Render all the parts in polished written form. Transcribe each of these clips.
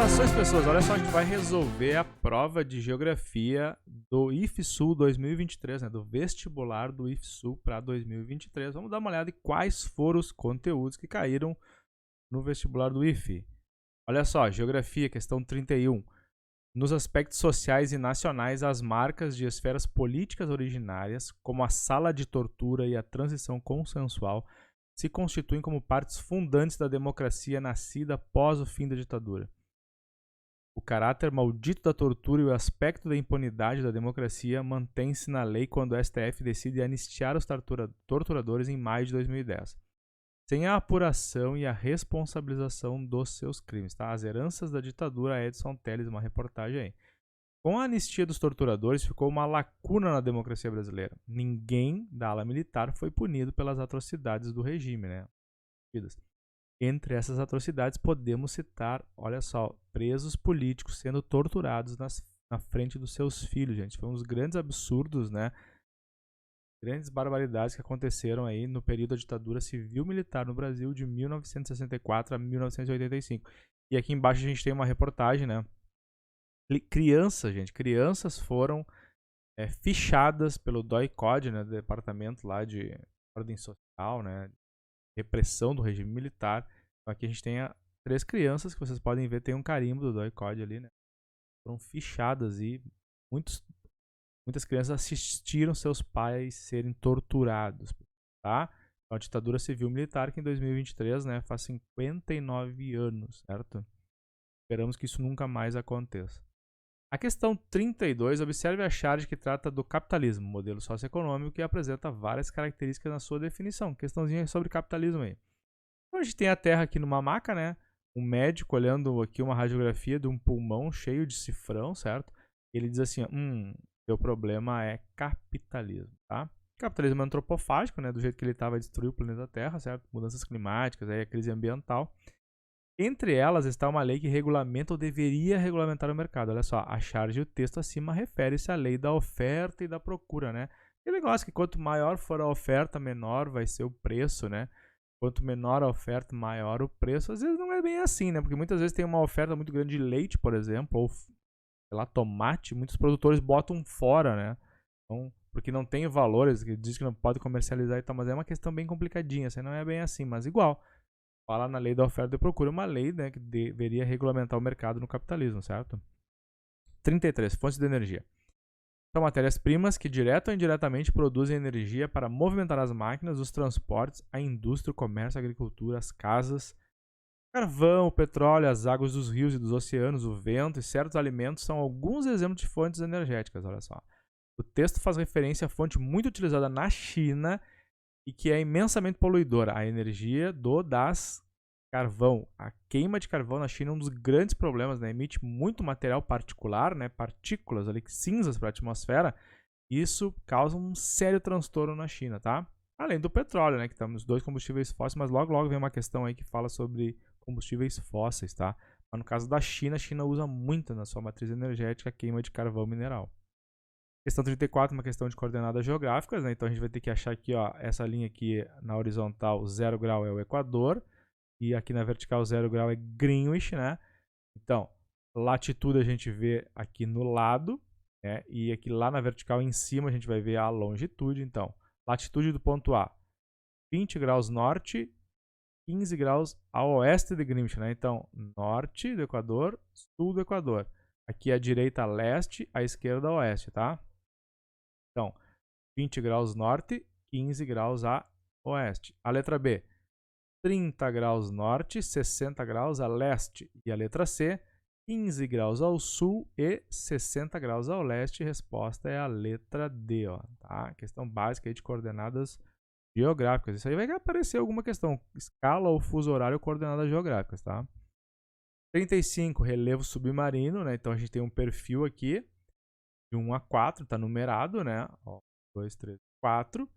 Saudações, pessoas! Olha só, a gente vai resolver a prova de geografia do IFSU 2023, né? Do vestibular do IFSU para 2023. Vamos dar uma olhada em quais foram os conteúdos que caíram no vestibular do IFE. Olha só, geografia, questão 31. Nos aspectos sociais e nacionais, as marcas de esferas políticas originárias, como a sala de tortura e a transição consensual, se constituem como partes fundantes da democracia nascida após o fim da ditadura. O caráter maldito da tortura e o aspecto da impunidade da democracia mantém-se na lei quando o STF decide anistiar os torturadores em maio de 2010, sem a apuração e a responsabilização dos seus crimes. Tá? As heranças da ditadura, Edson Telles, uma reportagem aí. Com a anistia dos torturadores, ficou uma lacuna na democracia brasileira. Ninguém da ala militar foi punido pelas atrocidades do regime, né? Entre essas atrocidades, podemos citar, olha só, presos políticos sendo torturados na frente dos seus filhos, gente. Foi um dos grandes absurdos, né? Grandes barbaridades que aconteceram aí no período da ditadura civil-militar no Brasil de 1964 a 1985. E aqui embaixo a gente tem uma reportagem, né? Crianças foram fichadas pelo DOI-CODE, né? Do Departamento lá de Ordem Social, né? Repressão do regime militar. Então aqui a gente tem 3 crianças que vocês podem ver, tem um carimbo do DOI-CODE ali, né? Foram fichadas e muitas crianças assistiram seus pais serem torturados, tá? Então, a ditadura civil-militar que em 2023, né, faz 59 anos, certo? Esperamos que isso nunca mais aconteça. A questão 32, observe a charge que trata do capitalismo, modelo socioeconômico que apresenta várias características na sua definição. Questãozinha sobre capitalismo aí. Então a gente tem a Terra aqui numa maca, né? Um médico olhando aqui uma radiografia de um pulmão cheio de cifrão, certo? Ele diz assim, teu problema é capitalismo, tá? Capitalismo antropofágico, né? Do jeito que ele estava, destruir o planeta Terra, certo? Mudanças climáticas, aí a crise ambiental. Entre elas está uma lei que regulamenta ou deveria regulamentar o mercado. Olha só, a charge e o texto acima refere-se à lei da oferta e da procura, né? E o negócio que quanto maior for a oferta, menor vai ser o preço, né? Quanto menor a oferta, maior o preço. Às vezes não é bem assim, né? Porque muitas vezes tem uma oferta muito grande de leite, por exemplo, ou, sei lá, tomate. Muitos produtores botam fora, né? Então, porque não tem valores, que diz que não pode comercializar e tal. Mas é uma questão bem complicadinha. Assim, não é bem assim, mas igual. Fala na lei da oferta e procura, uma lei, né, que deveria regulamentar o mercado no capitalismo, certo? 33. Fontes de energia. São matérias-primas que, direta ou indiretamente, produzem energia para movimentar as máquinas, os transportes, a indústria, o comércio, a agricultura, as casas. Carvão, o petróleo, as águas dos rios e dos oceanos, o vento e certos alimentos são alguns exemplos de fontes energéticas, olha só. O texto faz referência à fonte muito utilizada na China e que é imensamente poluidora, a energia das carvão. A queima de carvão na China é um dos grandes problemas, né? Emite muito material particular, né? Partículas ali, cinzas para a atmosfera. Isso causa um sério transtorno na China, tá? Além do petróleo, né? Que estamos nos 2 combustíveis fósseis, mas logo vem uma questão aí que fala sobre combustíveis fósseis, tá? Mas no caso da China, a China usa muito na sua matriz energética a queima de carvão mineral. Questão 34, uma questão de coordenadas geográficas, né? Então a gente vai ter que achar aqui, ó, essa linha aqui na horizontal, 0 grau é o Equador, e aqui na vertical 0 grau é Greenwich, né? Então, latitude a gente vê aqui no lado, né? E aqui lá na vertical em cima a gente vai ver a longitude. Então, latitude do ponto A, 20 graus norte, 15 graus a oeste de Greenwich, né? Então, norte do Equador, sul do Equador. Aqui a direita a leste, a esquerda a oeste, tá? Então, 20 graus norte, 15 graus a oeste. A letra B, 30 graus norte, 60 graus a leste. E a letra C, 15 graus ao sul e 60 graus ao leste. A resposta é a letra D, ó, tá? Questão básica aí de coordenadas geográficas. Isso aí vai aparecer alguma questão. Escala ou fuso horário, coordenadas geográficas, tá? 35, relevo submarino, né? Então a gente tem um perfil aqui de 1 a 4, tá numerado, né? Ó, 2, 3, 4.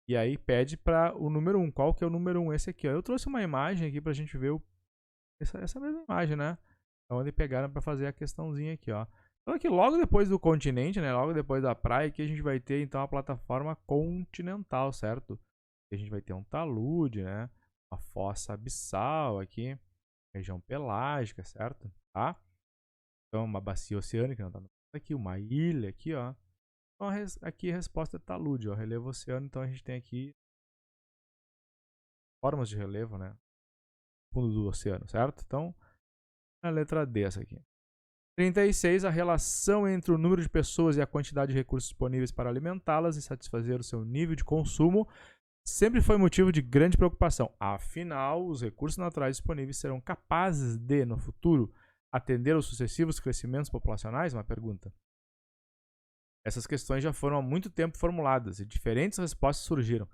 E aí pede para o número 1. Qual que é o número 1? Esse aqui, ó. Eu trouxe uma imagem aqui pra gente ver essa mesma imagem, né? É onde pegaram para fazer a questãozinha aqui, ó. Então aqui logo depois do continente, né? Logo depois da praia, aqui a gente vai ter então a plataforma continental, certo? Aqui a gente vai ter um talude, né? Uma fossa abissal aqui, região pelágica, certo? Tá? Então, uma bacia oceânica, não tá aqui, uma ilha aqui, ó. Então, aqui a resposta é talude, ó, relevo oceano. Então, a gente tem aqui formas de relevo, né? Fundo do oceano, certo? Então, a letra D essa aqui. 36. A relação entre o número de pessoas e a quantidade de recursos disponíveis para alimentá-las e satisfazer o seu nível de consumo sempre foi motivo de grande preocupação. Afinal, os recursos naturais disponíveis serão capazes de, no futuro, atender aos sucessivos crescimentos populacionais? Uma pergunta. Essas questões já foram há muito tempo formuladas e diferentes respostas surgiram.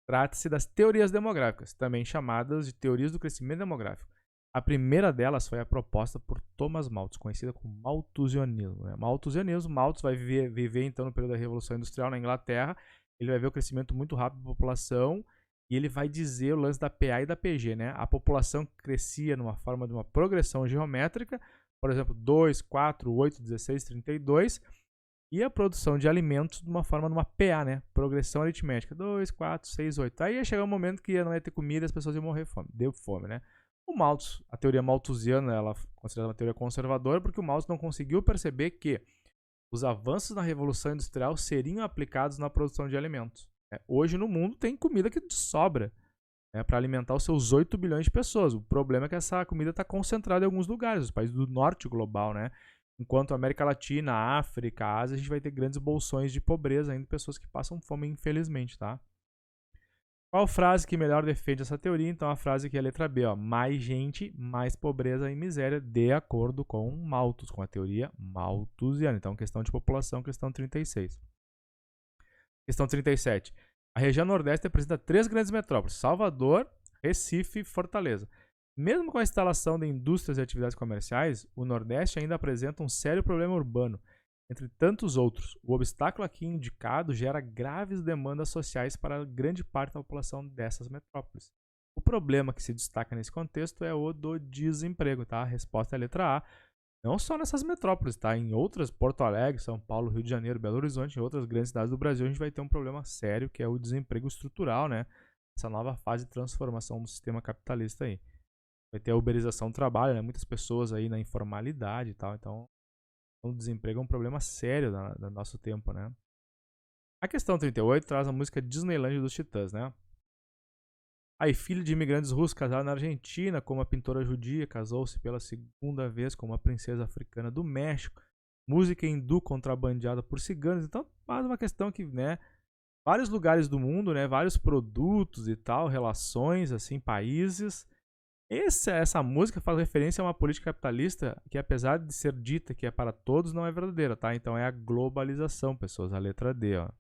Trata-se das teorias demográficas, também chamadas de teorias do crescimento demográfico. A primeira delas foi a proposta por Thomas Malthus, conhecida como malthusianismo. Malthus vai viver então no período da Revolução Industrial na Inglaterra. Ele vai ver o crescimento muito rápido da população e ele vai dizer o lance da PA e da PG, né? A população crescia numa forma de uma progressão geométrica, por exemplo, 2, 4, 8, 16, 32, e a produção de alimentos de uma forma de uma PA, né? Progressão aritmética, 2, 4, 6, 8. Aí ia chegar um momento que não ia ter comida e as pessoas iam morrer de fome. Deu fome, né? O Malthus, a teoria malthusiana, ela é considerada uma teoria conservadora porque o Malthus não conseguiu perceber que os avanços na Revolução Industrial seriam aplicados na produção de alimentos. Hoje no mundo tem comida que sobra, né, para alimentar os seus 8 bilhões de pessoas. O problema é que essa comida está concentrada em alguns lugares, os países do norte global, né? Enquanto a América Latina, a África, a Ásia, a gente vai ter grandes bolsões de pobreza ainda, pessoas que passam fome, infelizmente, tá? Qual frase que melhor defende essa teoria? Então, a frase que é a letra B, ó. Mais gente, mais pobreza e miséria, de acordo com Malthus, com a teoria malthusiana. Então, questão de população, questão 36. Questão 37. A região Nordeste apresenta 3 grandes metrópoles: Salvador, Recife e Fortaleza. Mesmo com a instalação de indústrias e atividades comerciais, o Nordeste ainda apresenta um sério problema urbano. Entre tantos outros, o obstáculo aqui indicado gera graves demandas sociais para grande parte da população dessas metrópoles. O problema que se destaca nesse contexto é o do desemprego, tá? A resposta é a letra A. Não só nessas metrópoles, tá? Em outras, Porto Alegre, São Paulo, Rio de Janeiro, Belo Horizonte, em outras grandes cidades do Brasil, a gente vai ter um problema sério, que é o desemprego estrutural, né? Essa nova fase de transformação do sistema capitalista aí. Vai ter a uberização do trabalho, né? Muitas pessoas aí na informalidade e tal, então o desemprego é um problema sério do nosso tempo, né? A questão 38 traz a música Disneyland dos Titãs, né? Aí, filho de imigrantes russos casado na Argentina com uma pintora judia, casou-se pela segunda vez com uma princesa africana do México. Música hindu contrabandeada por ciganos. Então, mais uma questão que, né? Vários lugares do mundo, né? Vários produtos e tal, relações, assim, países. Essa música faz referência a uma política capitalista que, apesar de ser dita que é para todos, não é verdadeira, tá? Então é a globalização, pessoas, a letra D, ó.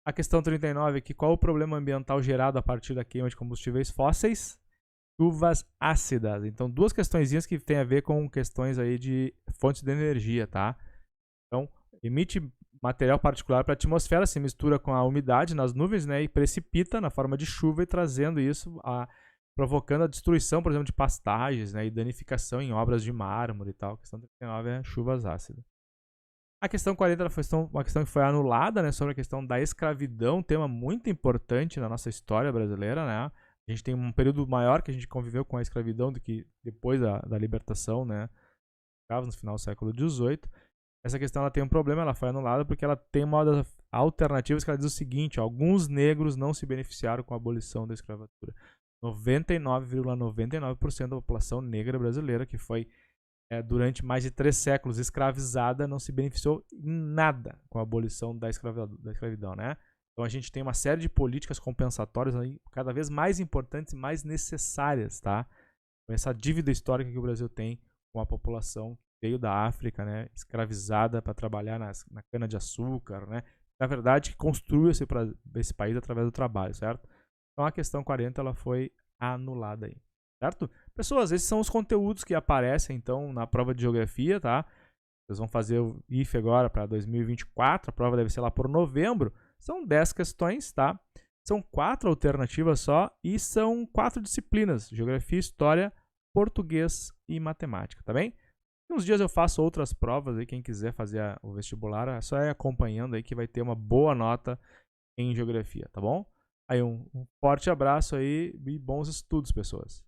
A questão 39 aqui, qual o problema ambiental gerado a partir da queima de combustíveis fósseis? Chuvas ácidas. Então, 2 questõezinhas que tem a ver com questões aí de fontes de energia, tá? Então, emite material particular para a atmosfera, se mistura com a umidade nas nuvens, né? E precipita na forma de chuva e trazendo isso provocando a destruição, por exemplo, de pastagens, né, e danificação em obras de mármore e tal. A questão 39 é chuvas ácidas. A questão 40 foi uma questão que foi anulada, né, sobre a questão da escravidão, um tema muito importante na nossa história brasileira, né? A gente tem um período maior que a gente conviveu com a escravidão do que depois da libertação, né, no final do século XVIII. Essa questão ela tem um problema, ela foi anulada porque ela tem uma das alternativas que ela diz o seguinte: alguns negros não se beneficiaram com a abolição da escravatura. 99,99% da população negra brasileira, que foi durante mais de 3 séculos escravizada, não se beneficiou em nada com a abolição da escravidão, né? Então a gente tem uma série de políticas compensatórias aí, cada vez mais importantes e mais necessárias, tá? Com essa dívida histórica que o Brasil tem com a população que veio da África, né? Escravizada para trabalhar na cana-de-açúcar, né? Na verdade, que construiu esse país através do trabalho, certo? Então a questão 40 ela foi anulada aí, certo? Pessoas, esses são os conteúdos que aparecem então na prova de geografia, tá? Vocês vão fazer o IFE agora para 2024, a prova deve ser lá por novembro. São 10 questões, tá? São 4 alternativas só e são 4 disciplinas: geografia, história, português e matemática, tá bem? Uns dias eu faço outras provas aí, quem quiser fazer o vestibular, é só ir acompanhando aí que vai ter uma boa nota em geografia, tá bom? Aí um forte abraço aí e bons estudos, pessoas.